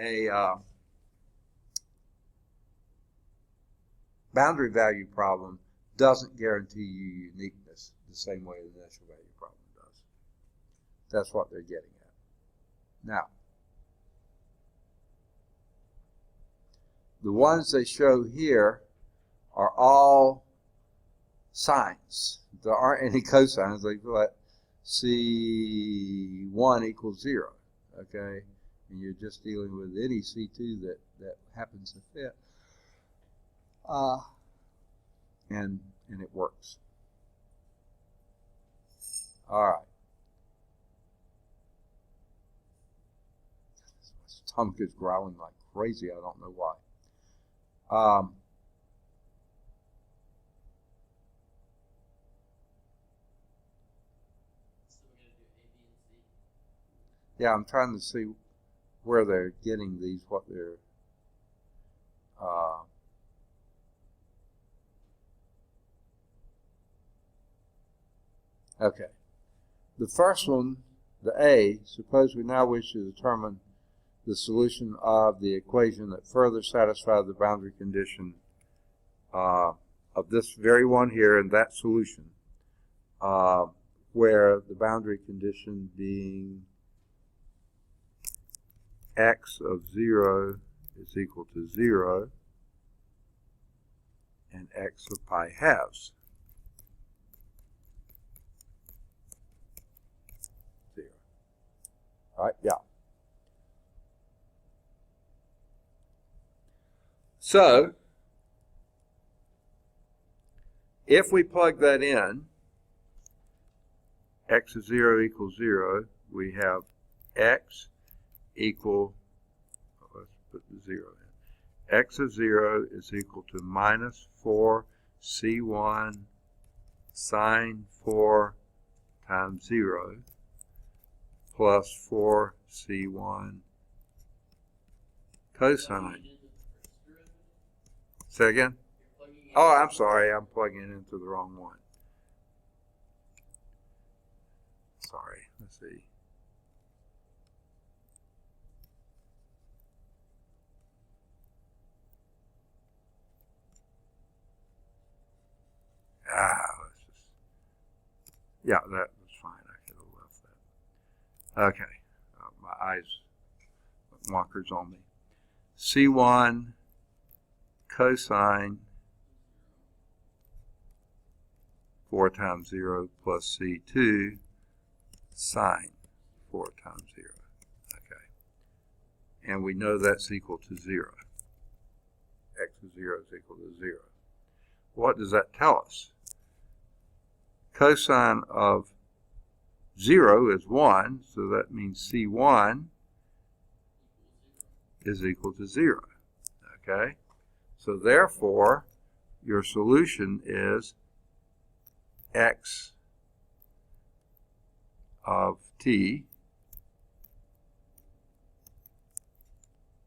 a boundary value problem doesn't guarantee you uniqueness the same way the initial value problem does. That's what they're getting at. Now, the ones they show here are all sines. There aren't any cosines. They let C1 equals 0, okay? And you're just dealing with any C2 that happens to fit. And it works. All right. My stomach is growling like crazy. I don't know why. Yeah, I'm trying to see where they're getting these, what they're Okay. The first one, the A, suppose we now wish to determine the solution of the equation that further satisfies the boundary condition of this very one here and that solution, where the boundary condition being x of 0 is equal to 0 and x of pi halves 0. All right, yeah. So, if we plug that in, x of 0 equals 0, we have x equal, let's put the 0 in. X of 0 is equal to minus 4c1 sine 4 times 0 plus 4c1 cosine. Say again? Oh, I'm sorry, I'm plugging it into the wrong one. Sorry, let's see. Let's just, yeah, that was fine. I could have left that. Okay, my eyes wonkers on me. C1 cosine 4 times 0 plus C2 sine 4 times 0. Okay. And we know that's equal to 0. X of 0 is equal to 0. What does that tell us? Cosine of 0 is 1, so that means C1 is equal to 0. Okay? So therefore, your solution is x of t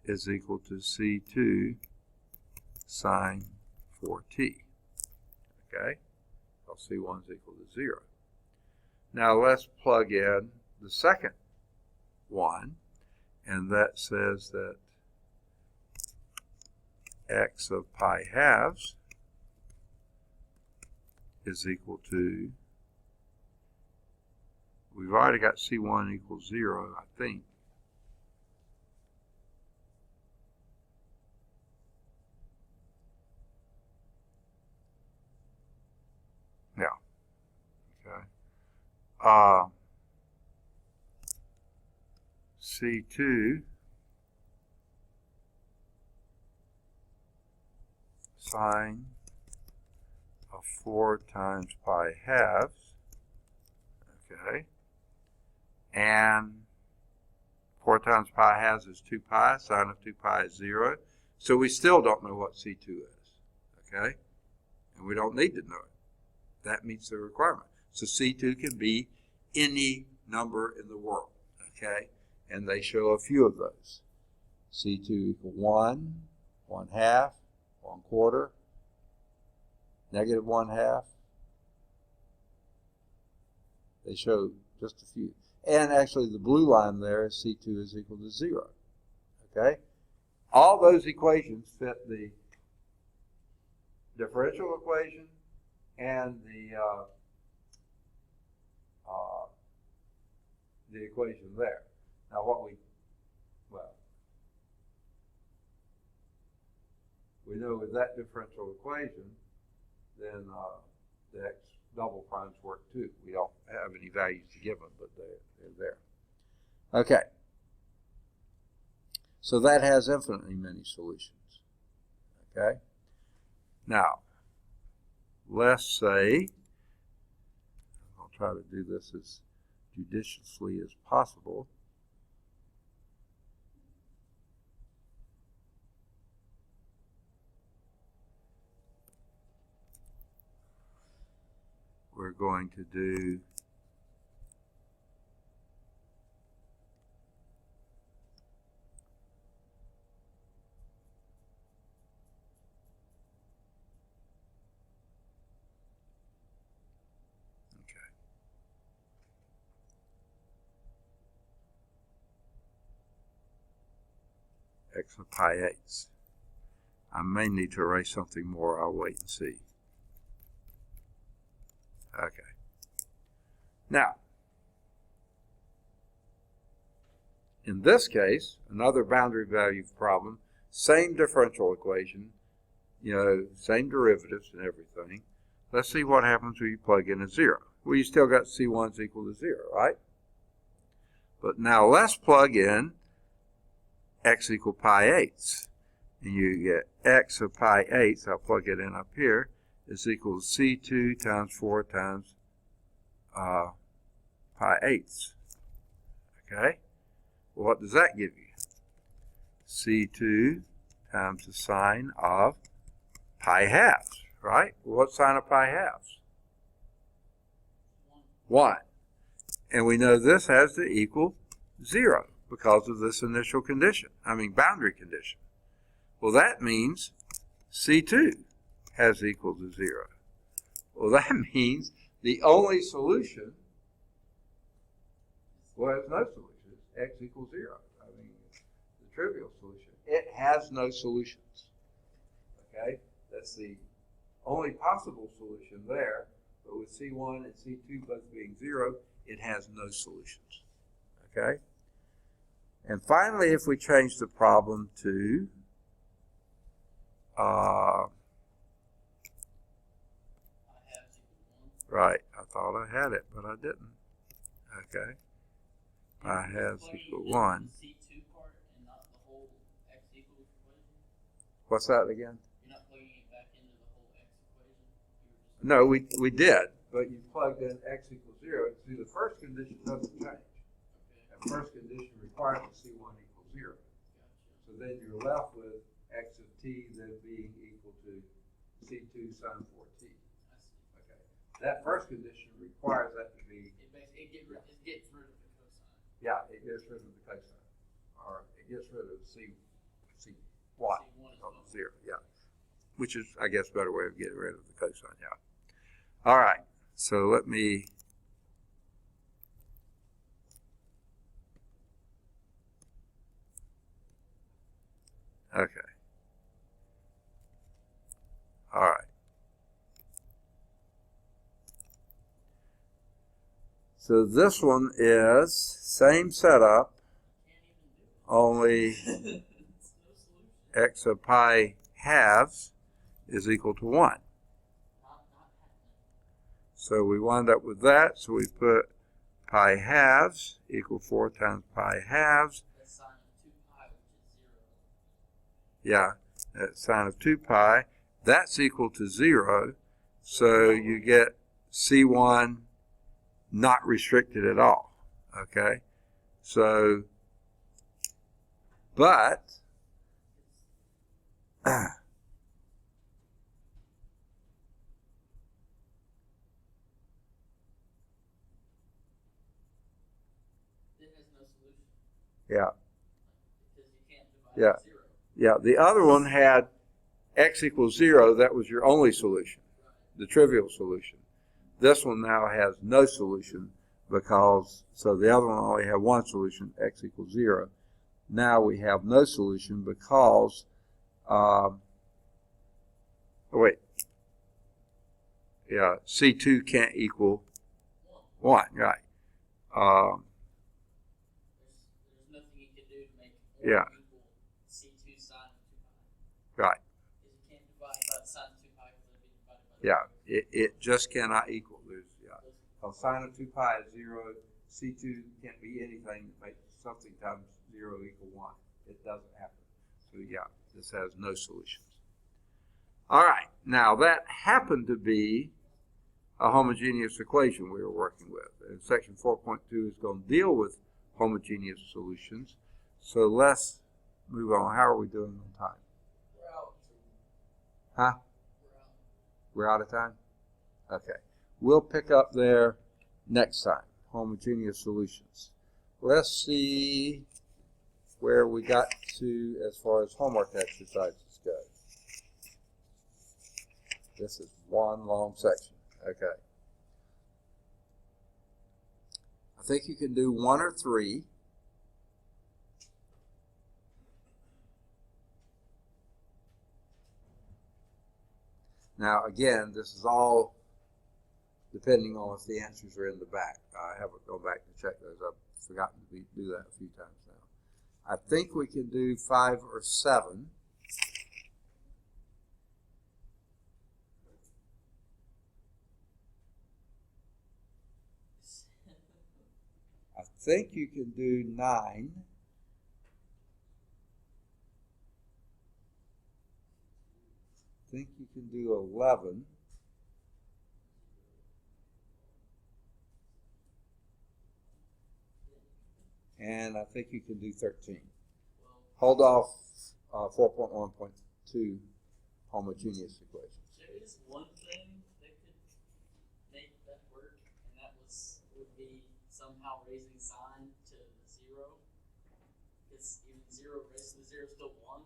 is equal to C2 sine 4t. Okay? Well, C1 is equal to 0. Now let's plug in the second one, and that says that x of pi halves is equal to, we've already got C1 equals 0, I think. Yeah. Okay. C2 sine of 4 times pi halves, okay, and 4 times pi halves is 2 pi, sine of 2 pi is 0, so we still don't know what C2 is, okay, and we don't need to know it. That meets the requirement. So C2 can be any number in the world, okay, and they show a few of those. C2 equal 1, 1/2, 1/4, -1/2. They show just a few. And actually the blue line there, C2 is equal to 0. Okay? All those equations fit the differential equation and the equation there. Now we know with that differential equation, then the x double primes work too. We don't have any values to give them, but they're there. Okay. So that has infinitely many solutions. Okay. Now, let's say, I'll try to do this as judiciously as possible. We're going to do x of pi eighths. I may need to erase something more. I'll wait and see. Okay. Now, in this case, another boundary value problem, same differential equation, same derivatives and everything. Let's see what happens when you plug in a 0. Well, you still got C1 is equal to 0, right? But now let's plug in x equal pi eighths. And you get x of pi eighths, I'll plug it in up here, is equal to C2 times 4 times pi eighths. Okay? Well, what does that give you? C2 times the sine of pi halves, right? Well, what's sine of pi halves? 1. And we know this has to equal 0 because of this initial condition, boundary condition. Well, that means C2 has equal to 0. Well, that means the only solution, well, it's no solution. It's x equals 0. The trivial solution. It has no solutions. Okay? That's the only possible solution there. But with C1 and C2 both being 0, it has no solutions. Okay? And finally, if we change the problem to right, I thought I had it, but I didn't. Okay. Pi halves equal 1. C2 part and not the whole x equals equation? What's that again? You're not plugging it back into the whole x equation? No, we did, but you plugged in x equals 0. See, the first condition doesn't change. Okay. The first condition requires that C1 equals 0. Gotcha. So then you're left with x of t then being equal to C2 sine 4t. I see. Okay. That first condition requires that to be. It gets rid of the cosine. Yeah, it gets rid of the cosine. Or it gets rid of C what? C1 is 0, yeah. Which is, I guess, a better way of getting rid of the cosine, yeah. All right. So let me. Okay. All right. So this one is same setup, only x of pi halves is equal to 1. So we wind up with that. So we put pi halves equal 4 times pi halves. That's sine of 2 pi, which is 0. Yeah, that's sine of 2 pi. That's equal to 0. So you get C1 not restricted at all. Okay? So, but yeah. Because you can't divide Yeah. by 0. Yeah, the other one had x equals 0. That was your only solution, the trivial solution. This one now has no solution because, so the other one only had one solution, x equals 0. Now we have no solution because, C2 can't equal 1, right. There's nothing you can do to make Yeah. equal C2 sine of 2 pi. Right. Because you can't divide by sine of 2 pi because it'll be divided by Yeah, it just cannot equal. Because sine of 2 pi is 0, C2 can't be anything that makes something times 0 equal 1. It doesn't happen. So yeah, this has no solutions. All right, now that happened to be a homogeneous equation we were working with. And section 4.2 is going to deal with homogeneous solutions. So let's move on. How are we doing on time? We're out. Huh? We're out. We're out of time? Okay. We'll pick up there next time, homogeneous solutions. Let's see where we got to as far as homework exercises go. This is one long section. Okay. I think you can do 1 or 3. Now, again, this is all depending on if the answers are in the back. I haven't gone back to check those. I've forgotten to do that a few times now. I think we can do 5 or 7. I think you can do 9. I think you can do 11. And I think you can do 13. Hold off 4.1.2 homogeneous equation. There is one thing that could make that work, and that would be somehow raising sign to 0. Because even 0 raised to the 0 is still 1.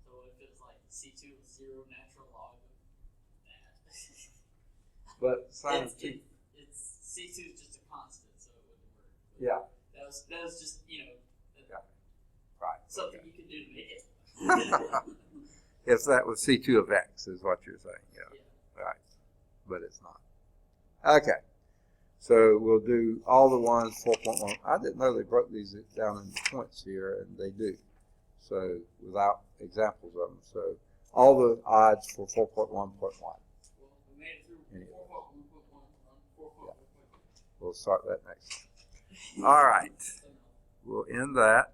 So if it was like C2 was 0 natural log of that. But sign of it's C2 is just a constant, so it wouldn't work. But yeah. That was just, Right. something you can do to make it. If that was C2 of X is what you're saying. Yeah. Right. But it's not. Okay. So we'll do all the ones 4.1. I didn't know they broke these down into points here, and they do. So without examples of them. So all the odds for 4.1.1. Well, we made it through 4.1.1 on 4.1.1. We'll start that next. All right. We'll end that.